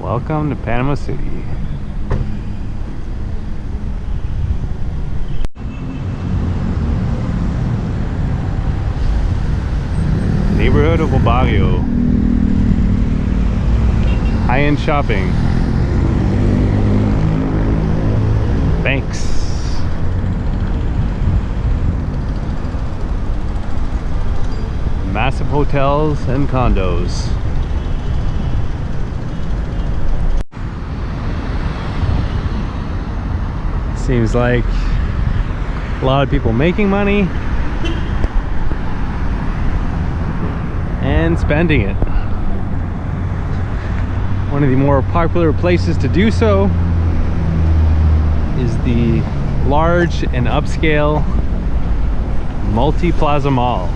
Welcome to Panama City. Neighborhood of El Barrio. High-end shopping. Banks. Massive hotels and condos. Seems like a lot of people making money and spending it. One of the more popular places to do so is the large and upscale multi-plaza mall.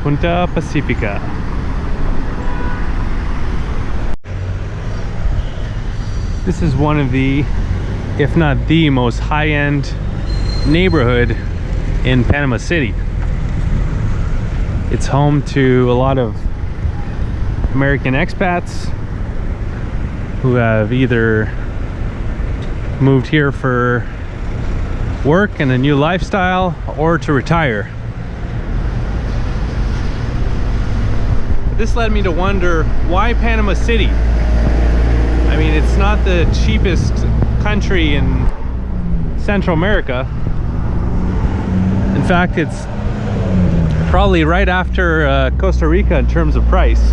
Punta Pacifica. This is one of the, if not the most high-end neighborhood in Panama City. It's home to a lot of American expats who have either moved here for work and a new lifestyle or to retire. This led me to wonder, why Panama City? I mean, it's not the cheapest country in Central America. In fact, it's probably right after Costa Rica in terms of price.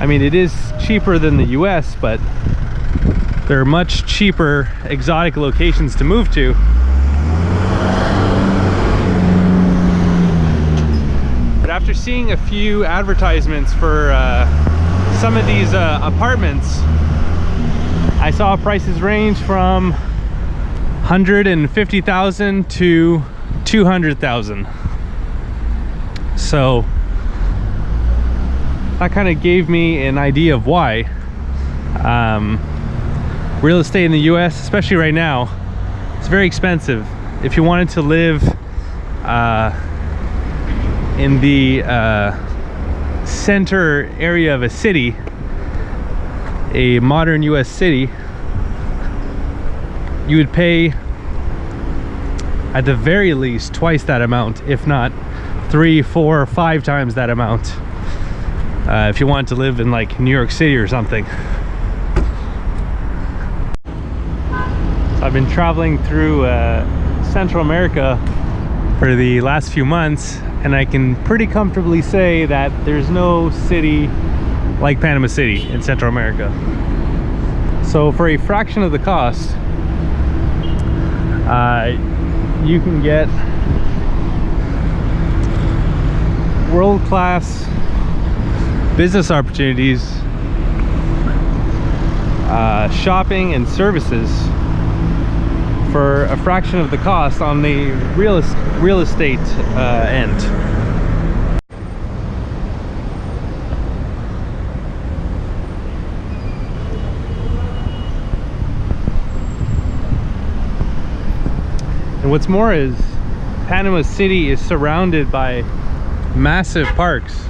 I mean, it is cheaper than the US, but there are much cheaper exotic locations to move to. After seeing a few advertisements for some of these apartments, I saw prices range from 150,000 to 200,000. So that kind of gave me an idea of why real estate in the US, especially right now, it's very expensive. If you wanted to live in the center area of a city, a modern US city, you would pay at the very least twice that amount, if not 3, 4, 5 times that amount, if you want to live in like New York City or something. So I've been traveling through Central America for the last few months, and I can pretty comfortably say that there's no city like Panama City in Central America. So for a fraction of the cost, you can get world-class business opportunities, shopping and services for a fraction of the cost on the real estate end. And what's more is Panama City is surrounded by massive parks.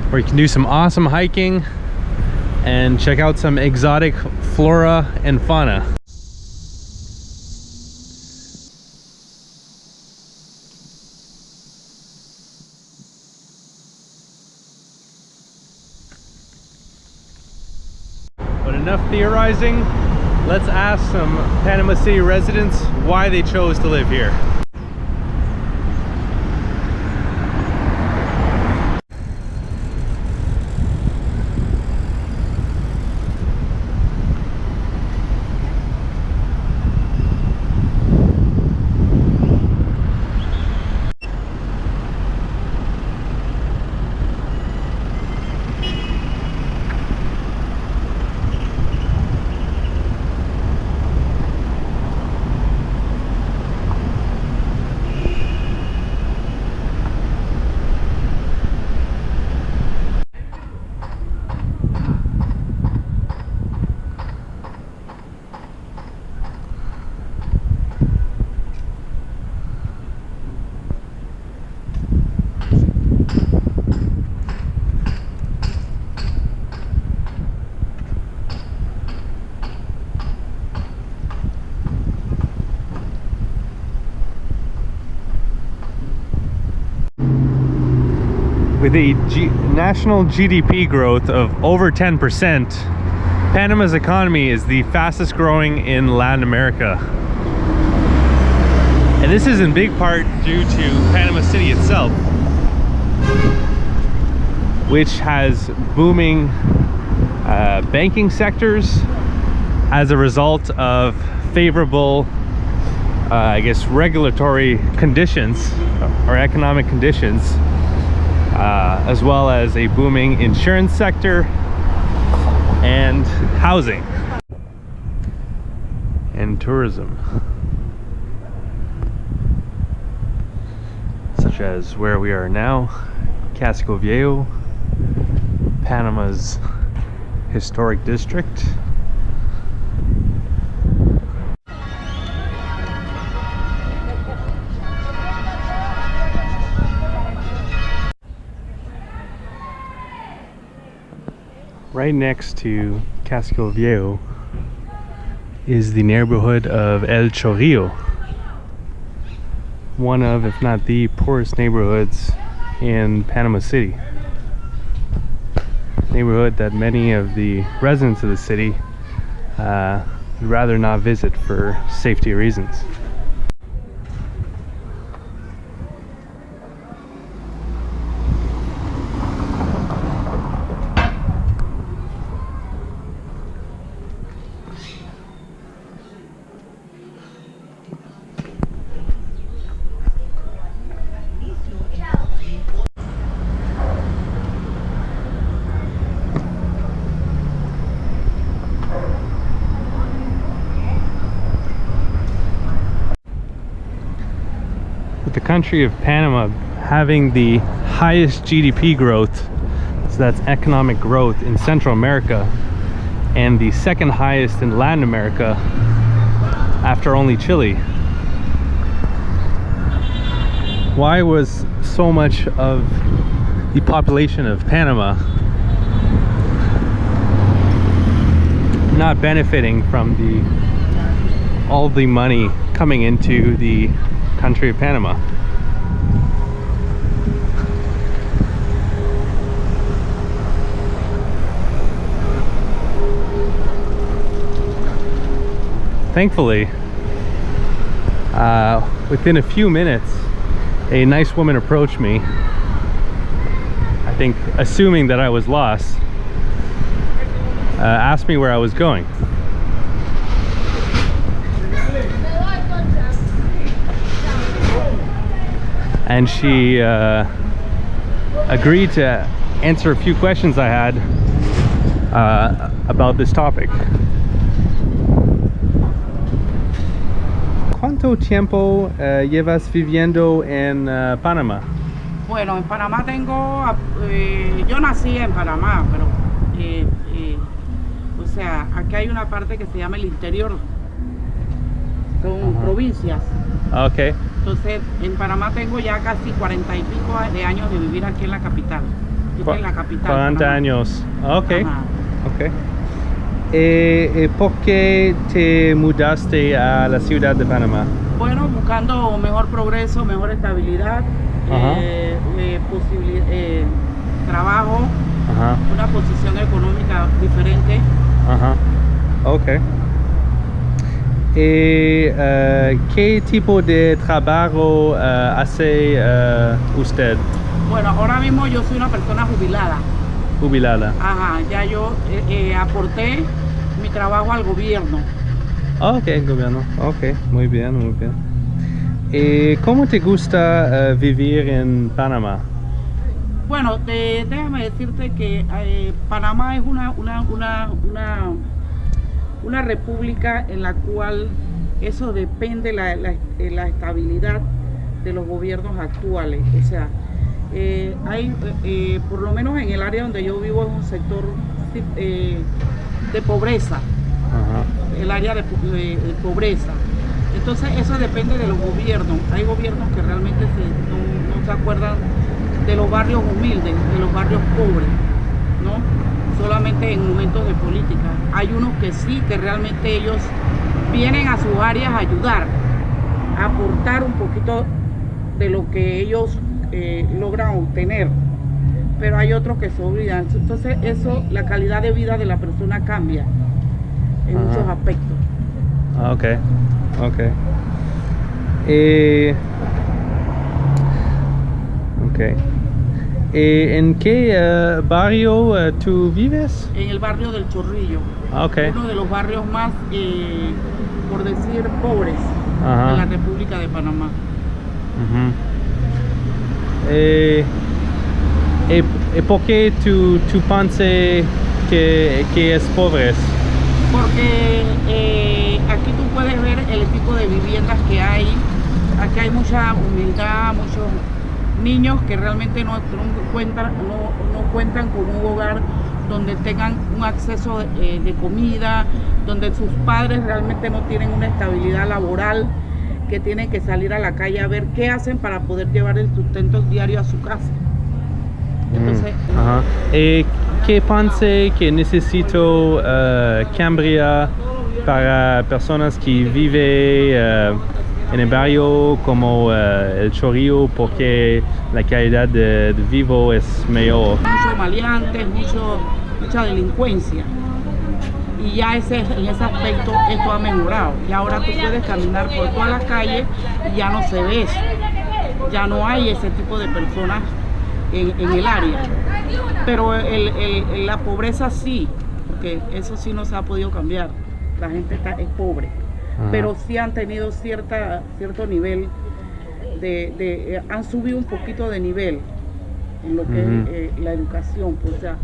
Where you can do some awesome hiking and check out some exotic flora and fauna. But enough theorizing. Let's ask some Panama City residents why they chose to live here. With a national GDP growth of over 10%, Panama's economy is the fastest growing in Latin America. And this is in big part due to Panama City itself, which has booming banking sectors as a result of favorable, I guess, regulatory conditions or economic conditions. As well as a booming insurance sector and housing and tourism, such as where we are now, Casco Viejo, Panama's historic district. Right next to Casco Viejo is the neighborhood of El Chorrillo, one of, if not the poorest neighborhoods in Panama City. Neighborhood that many of the residents of the city would rather not visit for safety reasons. With the country of Panama having the highest GDP growth, so that's economic growth in Central America, and the second highest in Latin America after only Chile. Why was so much of the population of Panama not benefiting from all the money coming into the country of Panama? Thankfully, within a few minutes, a nice woman approached me, I think assuming that I was lost, asked me where I was going. And she agreed to answer a few questions I had about this topic. ¿Cuánto tiempo llevas viviendo en Panamá? Bueno, en Panamá tengo, yo nací en Panamá, pero, o sea, aquí hay una parte que se llama el interior, son provincias. Okay. Entonces, en Panamá tengo ya casi 40 y pico de años de vivir aquí en la capital. Yo estoy en la capital. 40 años. Okay. Ajá. Okay. ¿Por qué te mudaste a la ciudad de Panamá? Bueno, buscando mejor progreso, mejor estabilidad, Ajá. trabajo, Ajá. una posición económica diferente. Ajá. Ok. ¿Qué tipo de trabajo hace usted? Bueno, ahora mismo yo soy una persona jubilada. Jubilada. Ajá, ya yo aporté mi trabajo al gobierno. Ok, gobierno. Ok, muy bien, muy bien. ¿Cómo te gusta vivir en Panamá? Bueno, déjame decirte que Panamá es una república en la cual eso depende la estabilidad de los gobiernos actuales. O sea, por lo menos en el área donde yo vivo, es un sector de pobreza, Ajá. el área de pobreza. Entonces eso depende de los gobiernos. Hay gobiernos que realmente no se acuerdan de los barrios humildes, de los barrios pobres, ¿no? Solamente en momentos de política. Hay unos que sí, que realmente ellos vienen a sus áreas a ayudar, a aportar un poquito de lo que ellos logran obtener, pero hay otros que se olvidan. Entonces eso, la calidad de vida de la persona cambia en muchos aspectos. Ok, ok. Ok. ¿En qué barrio tú vives? En el barrio del Chorrillo, Okay. uno de los barrios más, por decir, pobres de la República de Panamá. ¿Por qué tú piensas que es pobre? Porque aquí tú puedes ver el tipo de viviendas que hay. Aquí hay mucha humildad, muchos niños que realmente no cuentan con un hogar donde tengan un acceso de comida, donde sus padres realmente no tienen una estabilidad laboral, que tienen que salir a la calle a ver qué hacen para poder llevar el sustento diario a su casa. Entonces, ¿qué piensa que necesito cambiar para personas que viven en el barrio como el Chorrillo, porque la calidad de vivo es mejor? Muchos maleantes, mucha delincuencia. Y ya en ese aspecto esto ha mejorado. Y ahora tú puedes caminar por todas las calles y ya no se ve eso. Ya no hay ese tipo de personas en el área. Pero la pobreza sí, porque eso sí no se ha podido cambiar. La gente es pobre. Pero sí han tenido cierto nivel han subido un poquito de nivel en lo que es la educación. Pues, o sea,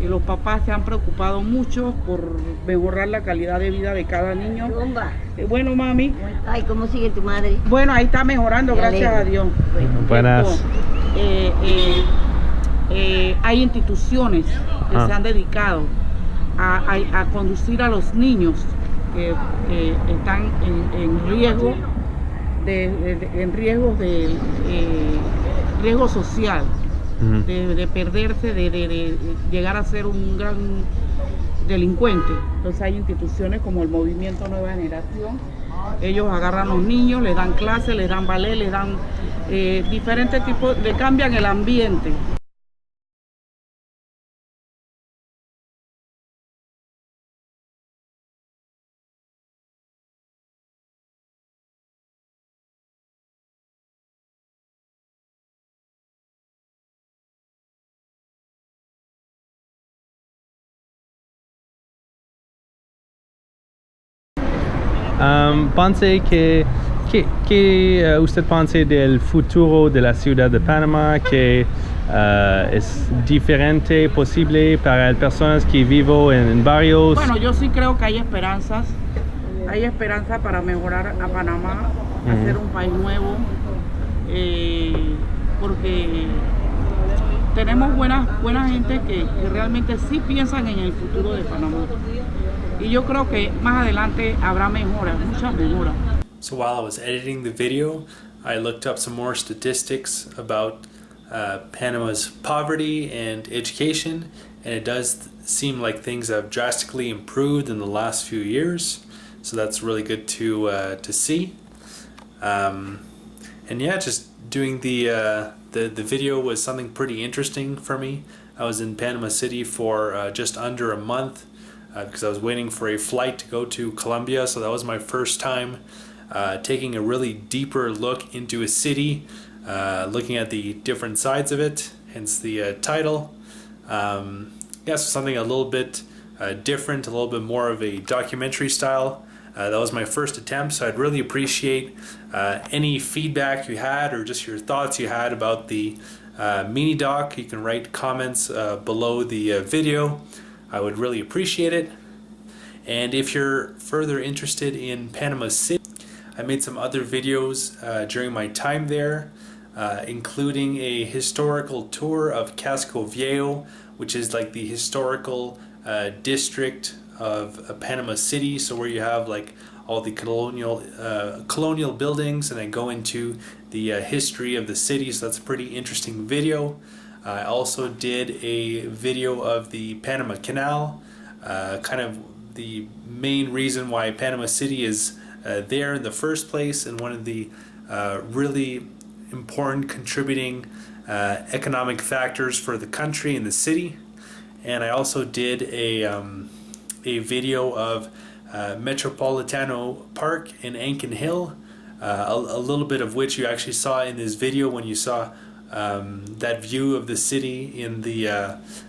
los papás se han preocupado mucho por mejorar la calidad de vida de cada niño. Bueno, mami. Ay, ¿cómo sigue tu madre? Bueno, ahí está mejorando, gracias a Dios. Buenas. Hay instituciones que se han dedicado a conducir a los niños que están en riesgo riesgo social, de perderse, de llegar a ser un gran delincuente. Entonces hay instituciones como el Movimiento Nueva Generación. Ellos agarran a los niños, les dan clases, les dan ballet, les dan diferentes tipos, le cambian el ambiente. ¿Qué usted piensa del futuro de la ciudad de Panamá, que es diferente, posible para las personas que viven en barrios? Bueno, yo sí creo que hay esperanzas. Hay esperanza para mejorar a Panamá, hacer un país nuevo, porque tenemos buena gente que realmente sí piensan en el futuro de Panamá. Y yo creo que más adelante habrá mejoras, muchas mejoras. So while I was editing the video, I looked up some more statistics about Panama's poverty and education, and it does seem like things have drastically improved in the last few years, so that's really good to see. And yeah, just doing the video was something pretty interesting for me. I was in Panama City for just under a month because I was waiting for a flight to go to Colombia, so that was my first time taking a really deeper look into a city, looking at the different sides of it, hence the title. Yeah, so something a little bit different, a little bit more of a documentary style. That was my first attempt, so I'd really appreciate any feedback you had or just your thoughts you had about the mini doc. You can write comments below the video. I would really appreciate it. And if you're further interested in Panama City, I made some other videos during my time there, including a historical tour of Casco Viejo, which is like the historical district of Panama City, so where you have like all the colonial buildings, and then go into the history of the city. So that's a pretty interesting video. I also did a video of the Panama Canal, kind of the main reason why Panama City is there in the first place, and one of the really important contributing economic factors for the country and the city. And I also did a video of Metropolitano Park in Ankin Hill, a little bit of which you actually saw in this video when you saw that view of the city in the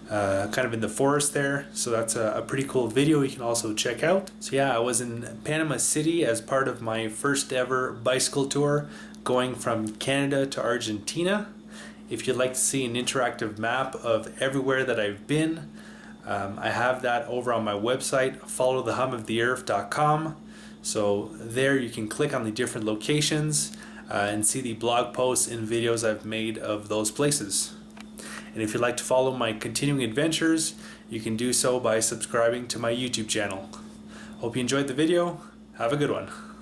kind of in the forest there. So that's a pretty cool video you can also check out. So yeah, I was in Panama City as part of my first ever bicycle tour going from Canada to Argentina. If you'd like to see an interactive map of everywhere that I've been, I have that over on my website, followthehumoftheearth.com. So there you can click on the different locations and see the blog posts and videos I've made of those places. And if you'd like to follow my continuing adventures, you can do so by subscribing to my YouTube channel. Hope you enjoyed the video. Have a good one.